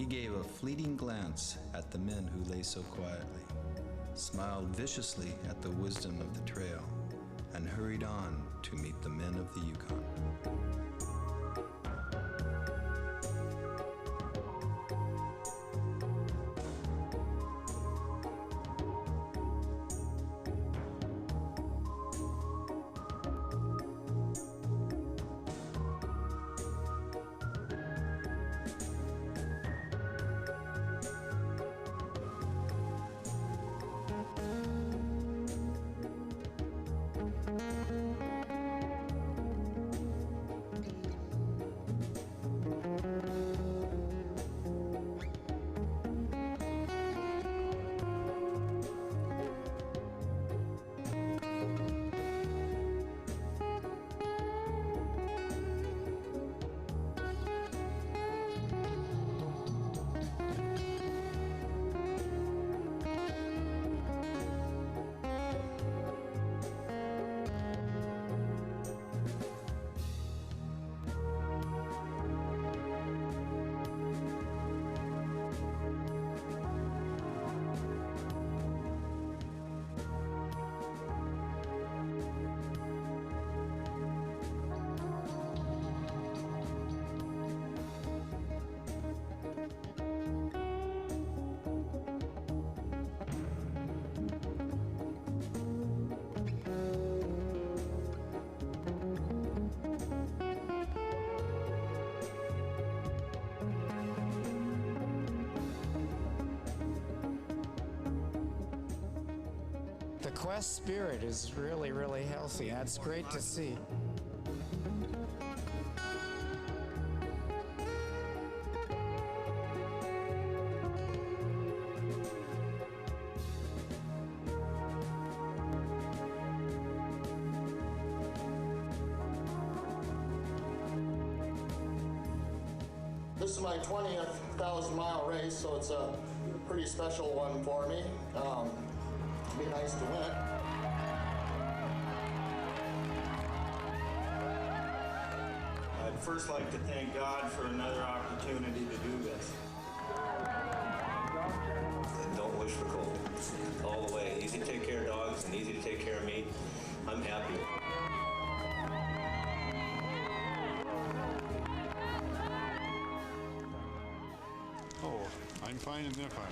He gave a fleeting glance at the men who lay so quietly, smiled viciously at the wisdom of the trail, and hurried on to meet the men of the Yukon. Quest spirit is really, really healthy. That's great to see. This is my 20th 1,000-mile race, so it's a pretty special one for me. It'd be nice to win it. I'd first like to thank God for another opportunity to do this. Don't wish for cold. All the way. Easy to take care of dogs and easy to take care of me. I'm happy. Oh, I'm fine and they're fine.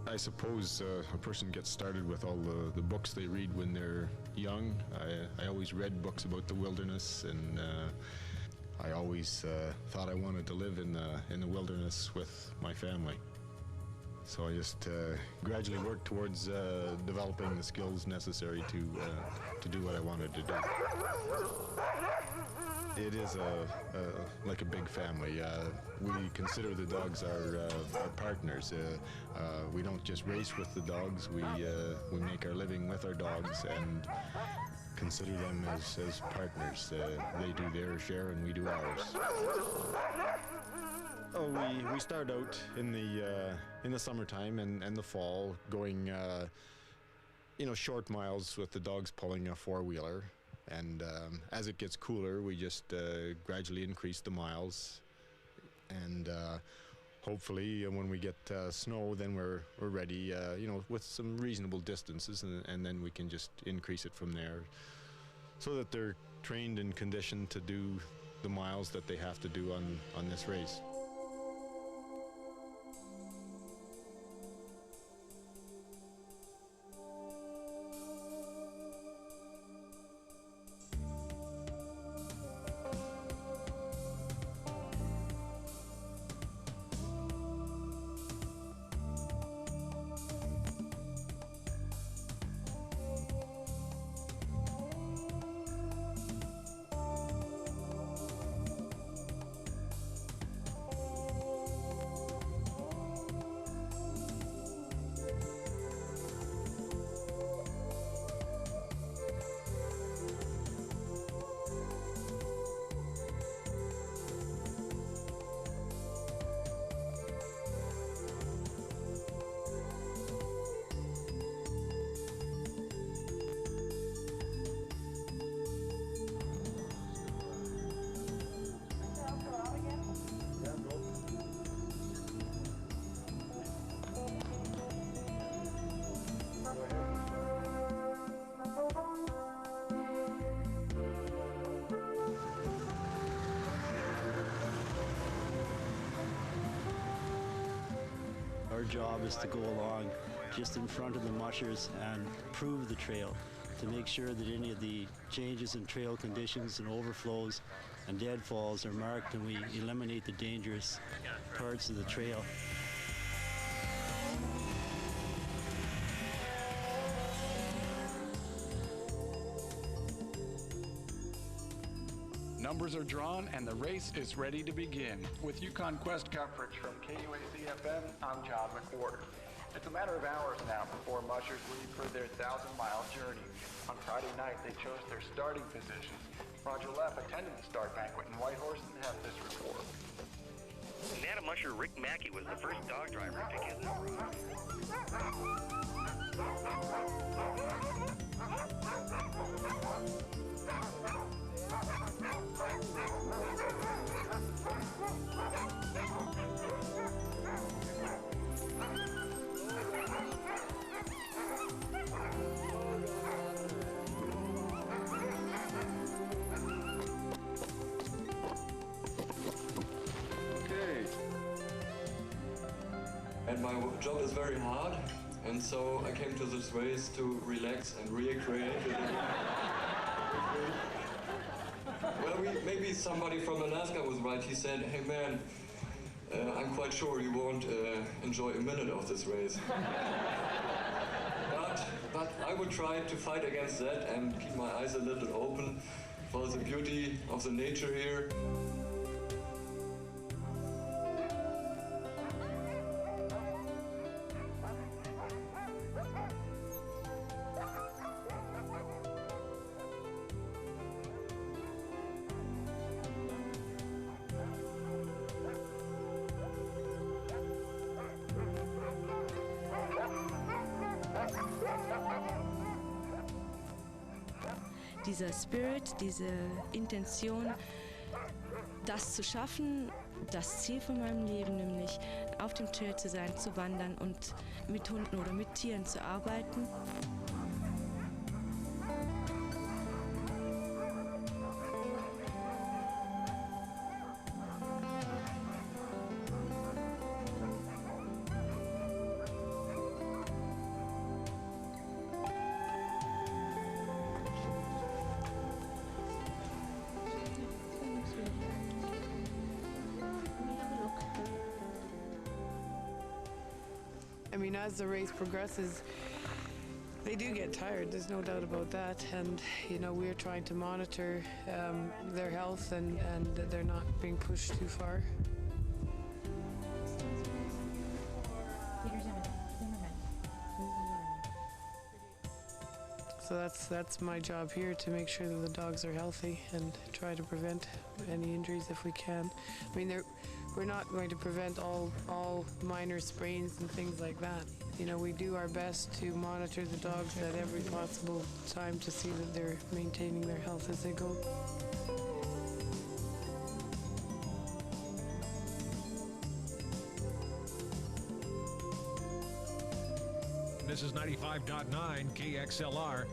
I suppose a person gets started with all the books they read when they're young. I always read books about the wilderness, and I always thought I wanted to live in the wilderness with my family. So I just gradually worked towards developing the skills necessary to do what I wanted to do. It is like a big family. We consider the dogs our partners. We don't just race with the dogs. We make our living with our dogs and consider them as partners. They do their share and we do ours. Oh, we start out in the summertime and the fall, going short miles with the dogs pulling a four-wheeler. And as it gets cooler, we just gradually increase the miles, and hopefully when we get snow, then we're ready, with some reasonable distances, and then we can just increase it from there, so that they're trained and conditioned to do the miles that they have to do on this race. job is to go along just in front of the mushers and prove the trail, to make sure that any of the changes in trail conditions and overflows and deadfalls are marked, and we eliminate the dangerous parts of the trail. Numbers are drawn and the race is ready to begin. With Yukon Quest coverage from KUAC-FM, I'm John McWhorter. It's a matter of hours now before mushers leave for their 1,000-mile journey. On Friday night, they chose their starting positions. Roger Leff attended the start banquet in Whitehorse and has this report. Nana musher Rick Mackey was the first dog driver to get this route. And my job is very hard, and so I came to this race to relax and recreate. Well, maybe somebody from Alaska was right. He said, "Hey man, I'm quite sure you won't enjoy a minute of this race." But I would try to fight against that and keep my eyes a little open for the beauty of the nature here. Dieser Spirit, diese Intention, das zu schaffen, das Ziel von meinem Leben, nämlich auf dem Trail zu sein, zu wandern und mit Hunden oder mit Tieren zu arbeiten. I mean, as the race progresses, they do get tired, there's no doubt about that. And, you know, we're trying to monitor their health and that they're not being pushed too far. So that's my job here, to make sure that the dogs are healthy and try to prevent any injuries if we can. I mean, we're not going to prevent all minor sprains and things like that. You know, we do our best to monitor the dogs at every possible time to see that they're maintaining their health as they go. This is 95.9 KXLR.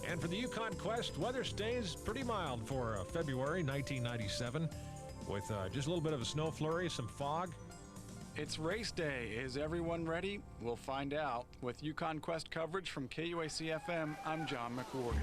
And for the Yukon Quest, weather stays pretty mild for February 1997, with just a little bit of a snow flurry, some fog. It's race day. Is everyone ready? We'll find out. With Yukon Quest coverage from KUAC-FM, I'm John McWhorter.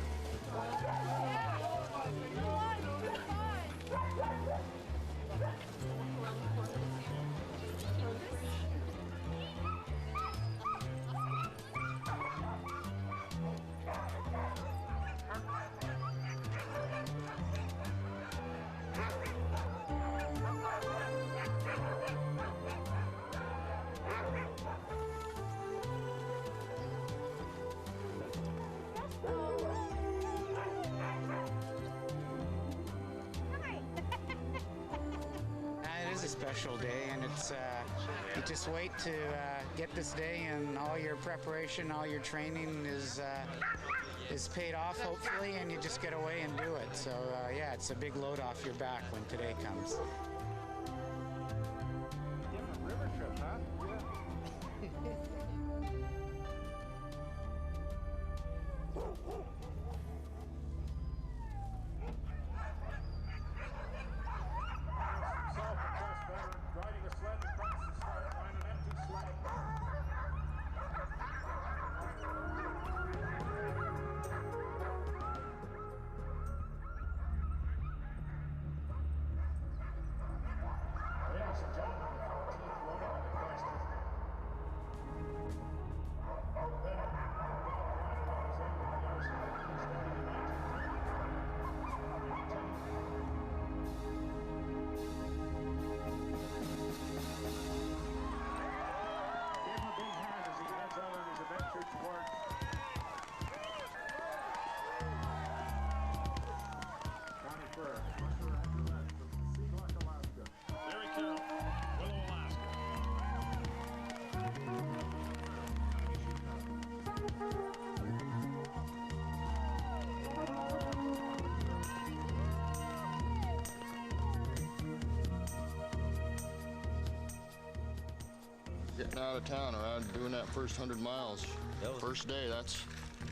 A special day, and it's you just wait to get this day, and all your preparation, all your training is paid off hopefully, and you just get away and do it. So yeah, it's a big load off your back when today comes. Different river trip, huh? getting out of town or out doing that first 100 miles. First day, that's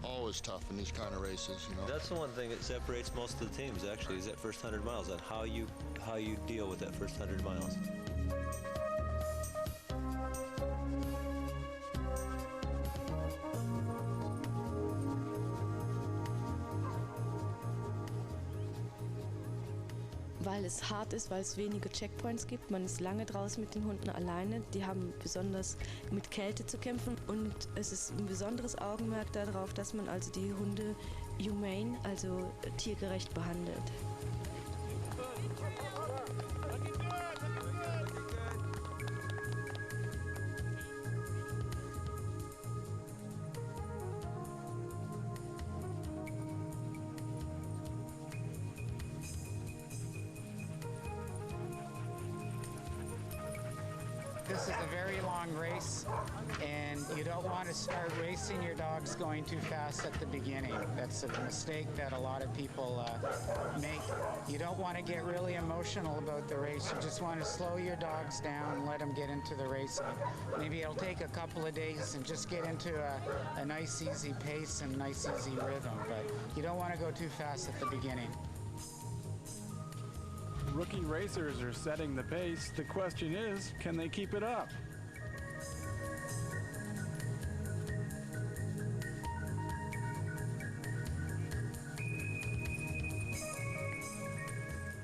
always tough in these kind of races, you know. That's the one thing that separates most of the teams, actually, is that first 100 miles, and how you deal with that first 100 miles. Weil es hart ist, weil es wenige Checkpoints gibt. Man ist lange draußen mit den Hunden alleine. Die haben besonders mit Kälte zu kämpfen und es ist ein besonderes Augenmerk darauf, dass man also die Hunde humane, also tiergerecht behandelt. This is a very long race, and you don't want to start racing your dogs going too fast at the beginning. That's a mistake that a lot of people make. You don't want to get really emotional about the race. You just want to slow your dogs down and let them get into the racing. Maybe it'll take a couple of days and just get into a nice, easy pace and nice, easy rhythm, but you don't want to go too fast at the beginning. Rookie racers are setting the pace. The question is, can they keep it up?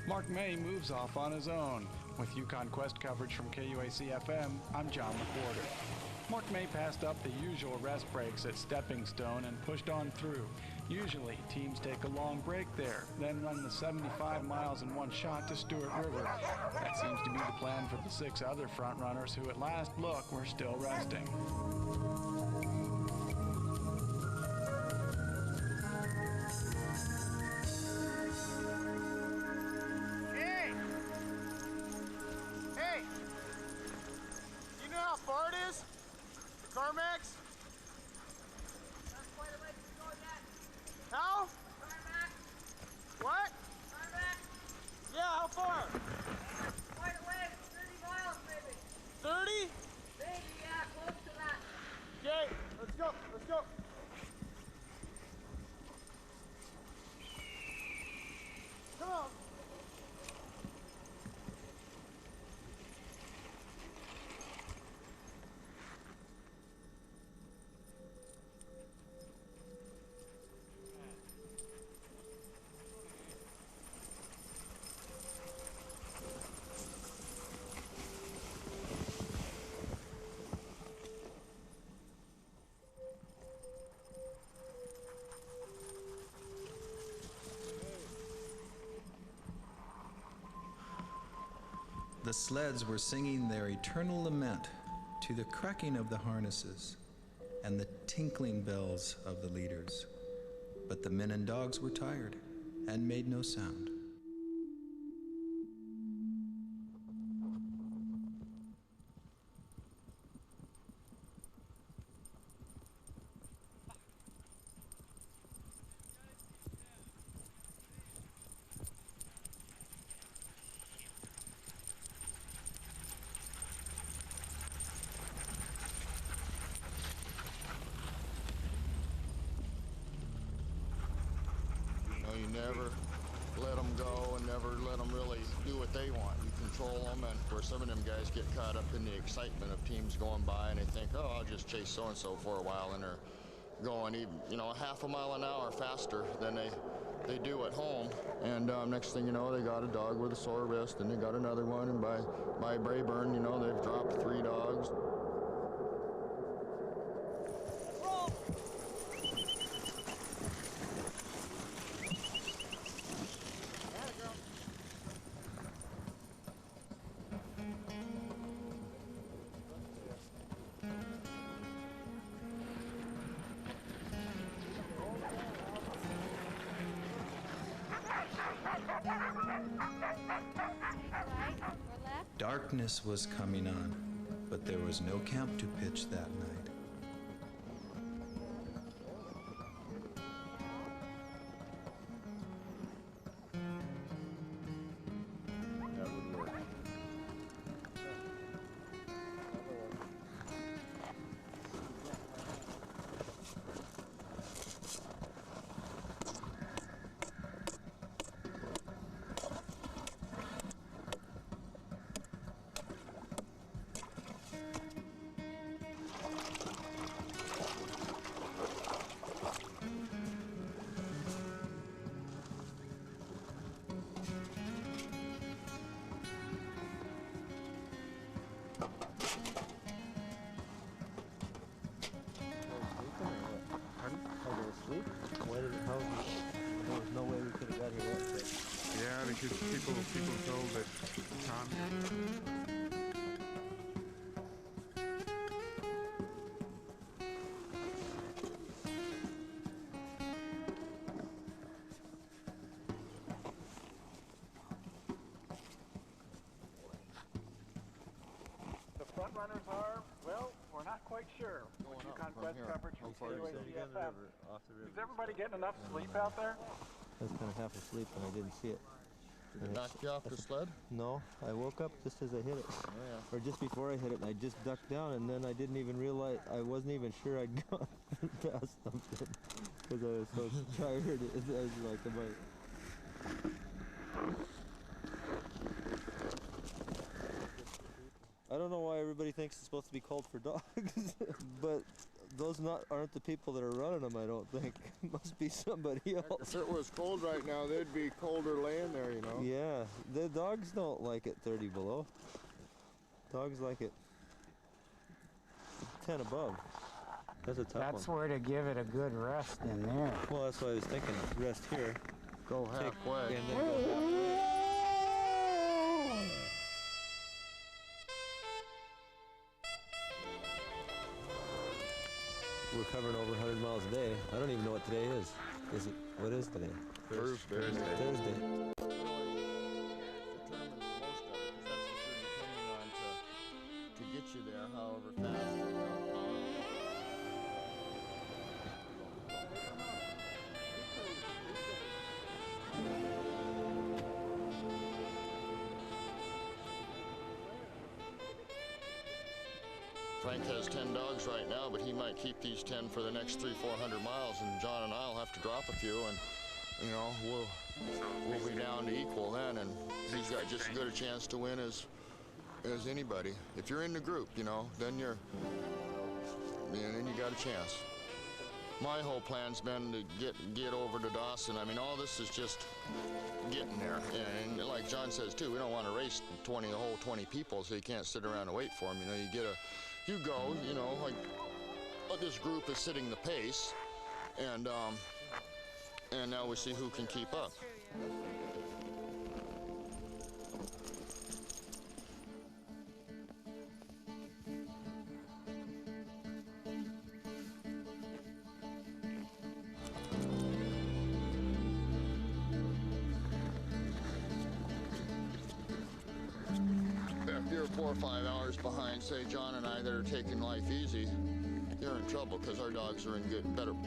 Mark May moves off on his own. With Yukon Quest coverage from KUAC-FM, I'm John McWhorter. Mark May passed up the usual rest breaks at Stepping Stone and pushed on through. Usually, teams take a long break there, then run the 75 miles in one shot to Stewart River. That seems to be the plan for the 6 other front-runners who at last look were still resting. Hey! Hey! You know how far it is? The Carmax? How? What? Yeah, how far? Quite a way, 30 miles maybe. 30? Maybe, yeah, close to that. Okay, let's go, let's go. Come on. The sleds were singing their eternal lament to the cracking of the harnesses and the tinkling bells of the leaders. But the men and dogs were tired and made no sound. You never let them go and never let them really do what they want. You control them, and of course some of them guys get caught up in the excitement of teams going by and they think, oh, I'll just chase so-and-so for a while, and they're going even, you know, half a mile an hour faster than they do at home. And next thing you know, they got a dog with a sore wrist, and they got another one, and by Brayburn, you know, they've dropped 3 dogs. Darkness was coming on, but there was no camp to pitch that night. That would work. people told that Tom. Front runners are, well, we're not quite sure. With Yukon Quest coverage from KUAC FM. Is everybody getting enough sleep out there? I was kind of half asleep and I didn't see it. Did it knock you off the sled? No, I woke up just as I hit it. Oh, yeah. Or just before I hit it, and I just ducked down, and then I didn't even realize, I wasn't even sure I'd gone past something because I was so tired. I was like, am I... I don't know why everybody thinks it's supposed to be called for dogs, but those aren't the people that are running them, I don't think. It must be somebody else. If it was cold right now, they'd be colder laying there, you know? Yeah, the dogs don't like it 30 below. Dogs like it 10 above. That's a tough one. That's where to give it a good rest in there. Well, that's what I was thinking. Rest here. Go halfway. And then go halfway. We're covering over 100 miles a day. I don't even know what today is. Is it? What is today? Thursday. Thursday. To get you there, however fast you go. Frank has 10 dogs right now, but he might keep these 10 for the next 300-400 miles, and John and I'll have to drop a few, and you know we'll be down to equal then, and he's got just as good a chance to win as anybody. If you're in the group, you know, then you got a chance. My whole plan's been to get over to Dawson. I mean, all this is just getting there, and like John says too, we don't want to race the whole 20 people, so you can't sit around and wait for them. You know, you go, you know, like this group is setting the pace, and now we see who can keep up. If you're 4 or 5 hours behind, say John and I that are taking life easy, you're in trouble because our dogs are in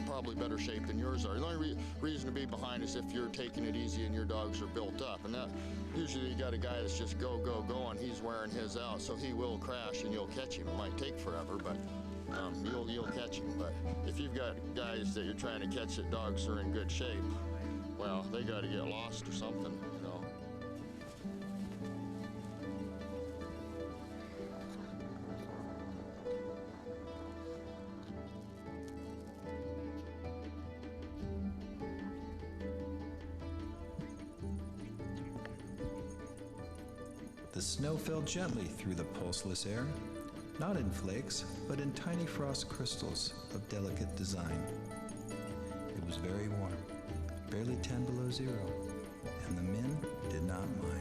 probably better shape than yours are. The only reason to be behind is if you're taking it easy and your dogs are built up. And that usually you got a guy that's just go, go, go, and he's wearing his out, so he will crash and you'll catch him. It might take forever, but you'll catch him. But if you've got guys that you're trying to catch that dogs are in good shape, well, they got to get lost or something, you know. The snow fell gently through the pulseless air, not in flakes, but in tiny frost crystals of delicate design. It was very warm, barely 10 below zero, and the men did not mind.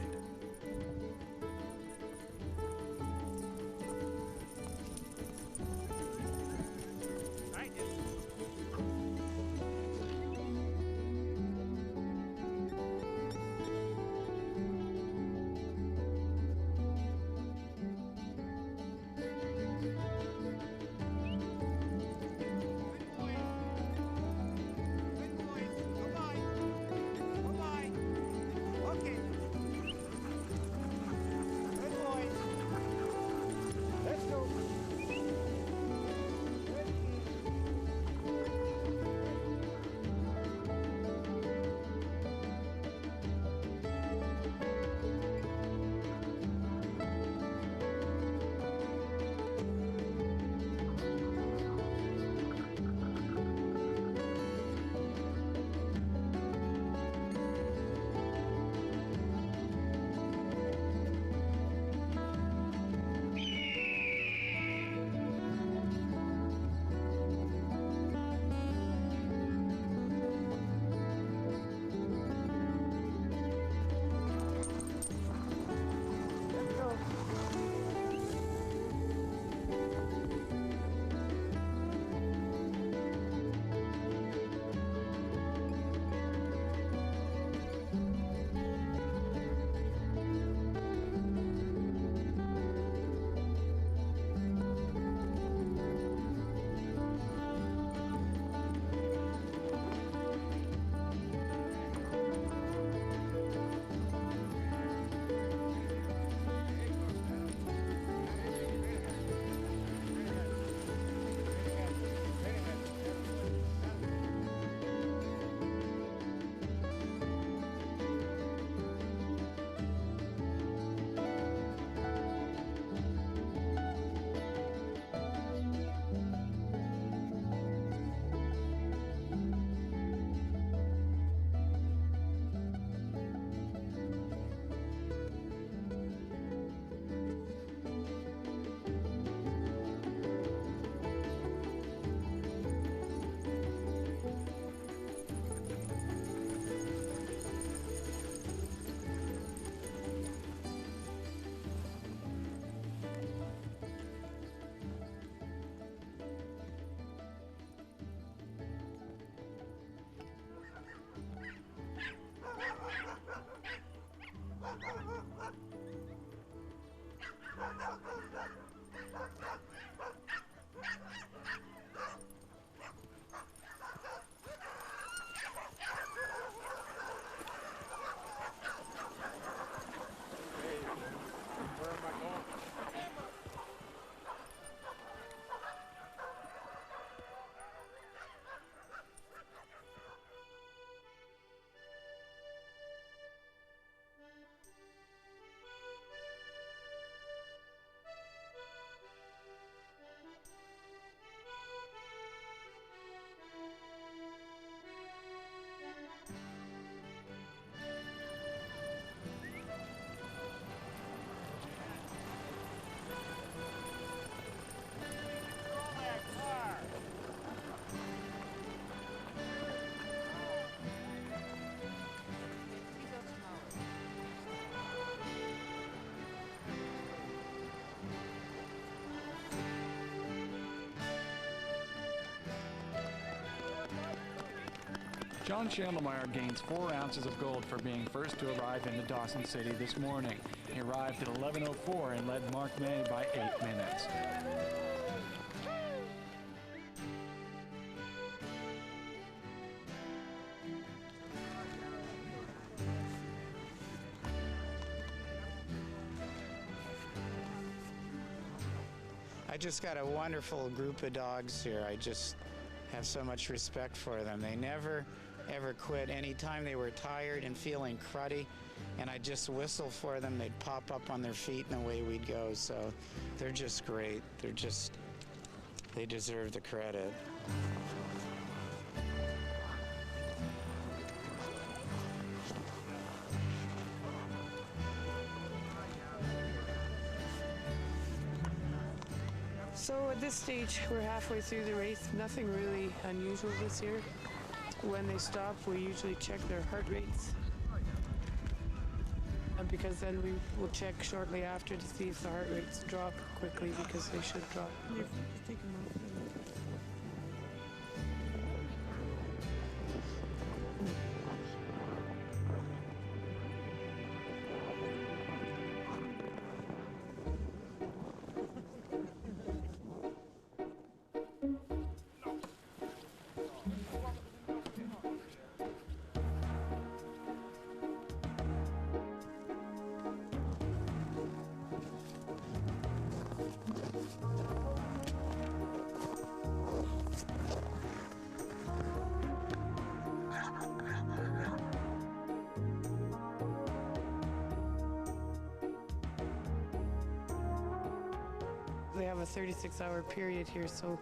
John Schandelmeyer gains 4 ounces of gold for being first to arrive into Dawson City this morning. He arrived at 11:04 and led Mark May by 8 minutes. I just got a wonderful group of dogs here. I just have so much respect for them. They never, ever quit. Anytime they were tired and feeling cruddy, and I'd just whistle for them, they'd pop up on their feet and away we'd go. So they're just great. They deserve the credit. So at this stage, we're halfway through the race. Nothing really unusual this year. When they stop, we usually check their heart rates. Because then we will check shortly after to see if the heart rates drop quickly, because they should drop. They have a 36-hour period here, so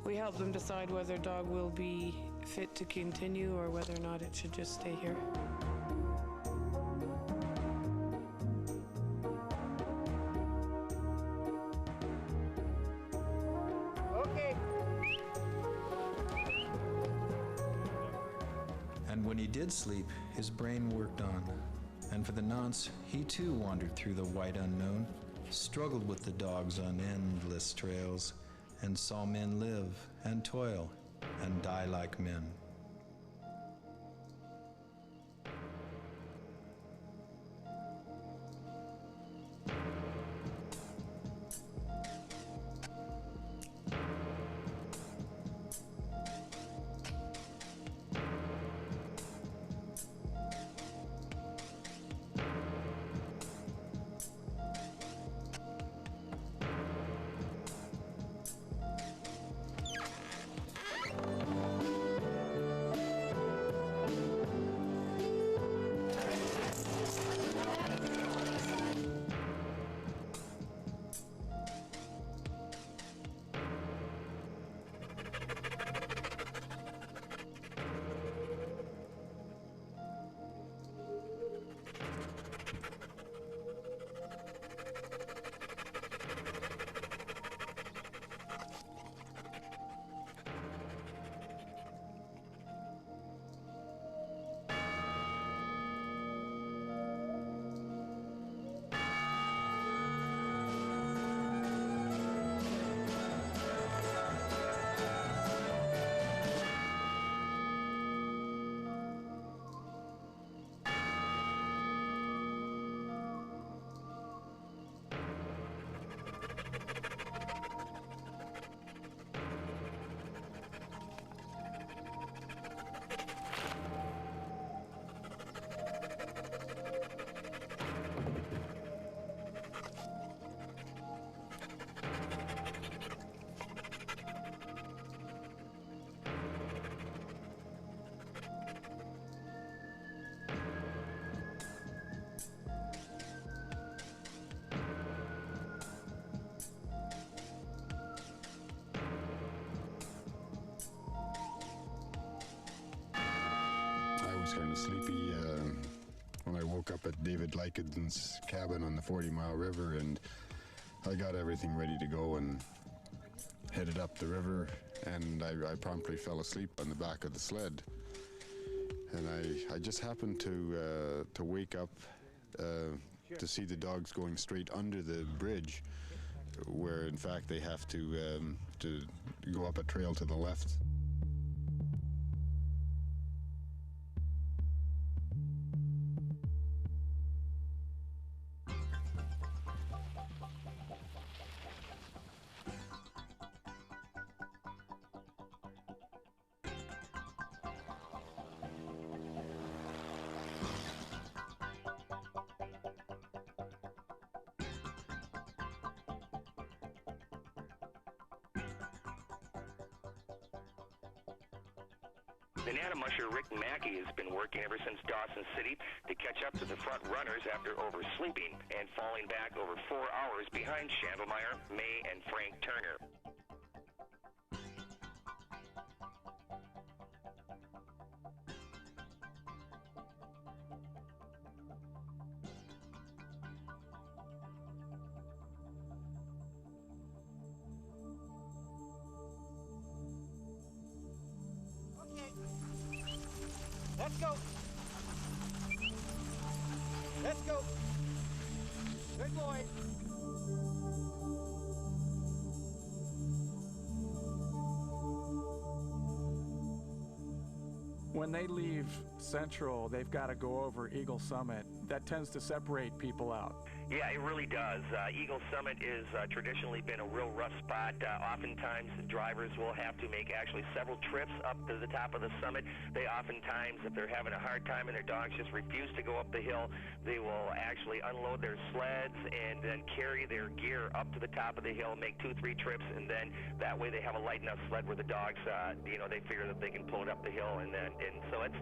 we help them decide whether a dog will be fit to continue or whether or not it should just stay here. Okay. And when he did sleep, his brain worked on. And for the nonce, he too wandered through the white unknown, struggled with the dogs on endless trails, and saw men live and toil and die like men. Kind of sleepy when I woke up at David Lyken's cabin on the 40 Mile River, and I got everything ready to go and headed up the river, and I promptly fell asleep on the back of the sled. And I just happened to wake up to see the dogs going straight under the bridge, where in fact they have to go up a trail to the left. The musher Rick Mackey has been working ever since Dawson City to catch up to the front runners after oversleeping and falling back over 4 hours behind Schandelmeyer, May, and Frank Turner. Let's go. Let's go. Good boy. When they leave Central, they've got to go over Eagle Summit. That tends to separate people out. Yeah, it really does. Eagle Summit is traditionally been a real rough spot. Oftentimes, drivers will have to make actually several trips up to the top of the summit. They oftentimes, if they're having a hard time and their dogs just refuse to go up the hill, they will actually unload their sleds and then carry their gear up to the top of the hill, make 2-3 trips, and then that way they have a light enough sled where the dogs, they figure that they can pull it up the hill, and so it's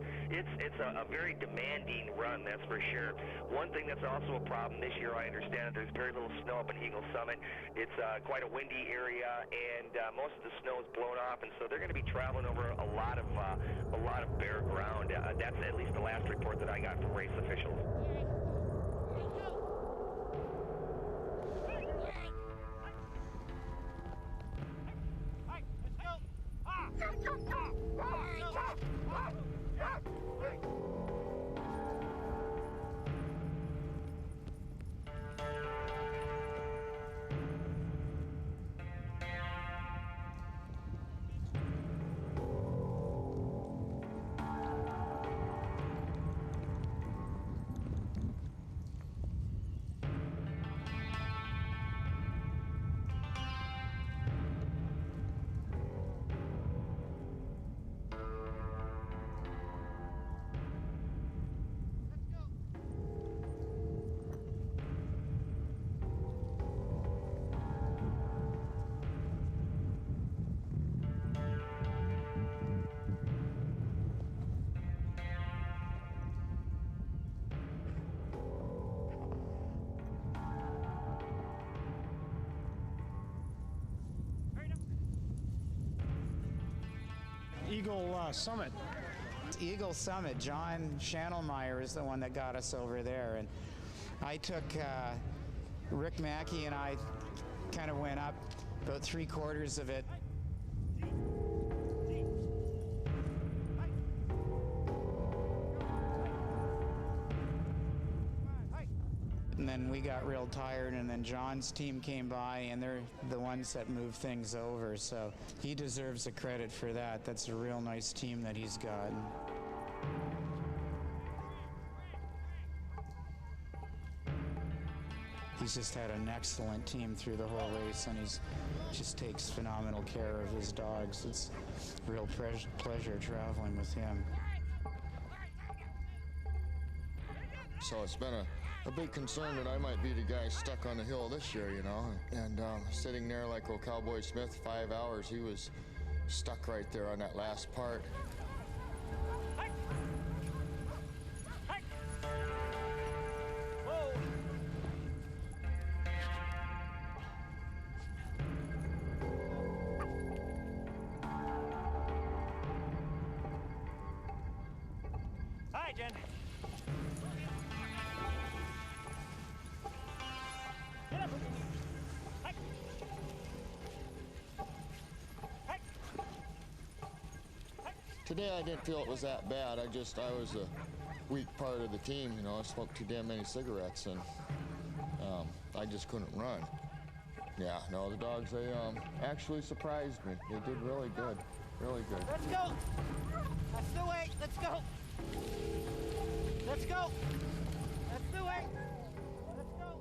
a very demanding run, that's for sure. One thing that's also a problem this year, I understand that there's very little snow up in Eagle Summit. It's quite a windy area, and most of the snow is blown off, and so they're going to be traveling over a lot of bare ground. That's at least the last report that I got from race officials. Eagle Summit. Eagle Summit. John Schandelmeyer is the one that got us over there, and I took Rick Mackey and I kind of went up about 3/4 of it. And then we got real tired, and then John's team came by, and they're the ones that moved things over, so he deserves the credit for that. That's a real nice team that he's got. He's just had an excellent team through the whole race, and he's just takes phenomenal care of his dogs. It's a real pleasure traveling with him. So it's been a big concern that I might be the guy stuck on the hill this year, you know, and sitting there like old Cowboy Smith, 5 hours, he was stuck right there on that last part. Hi, Jen. Today I didn't feel it was that bad. I was a weak part of the team, you know. I smoked too damn many cigarettes, and I just couldn't run. Yeah, no, the dogs, they actually surprised me. They did really good, really good. Let's go. That's the way. Let's go. Let's go. That's the way. Let's go.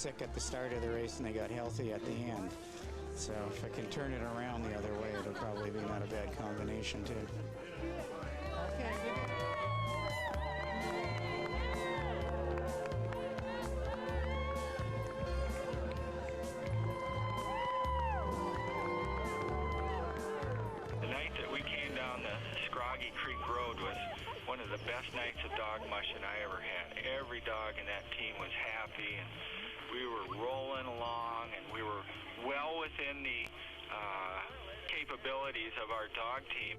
sick at the start of the race and they got healthy at the end. So if I can turn it around the other way, it'll probably be not a bad combination too. Okay. The night that we came down the Scroggy Creek Road was one of the best nights of dog mushing I ever had. Every dog in that team was happy, and we were rolling along, and we were well within the capabilities of our dog team.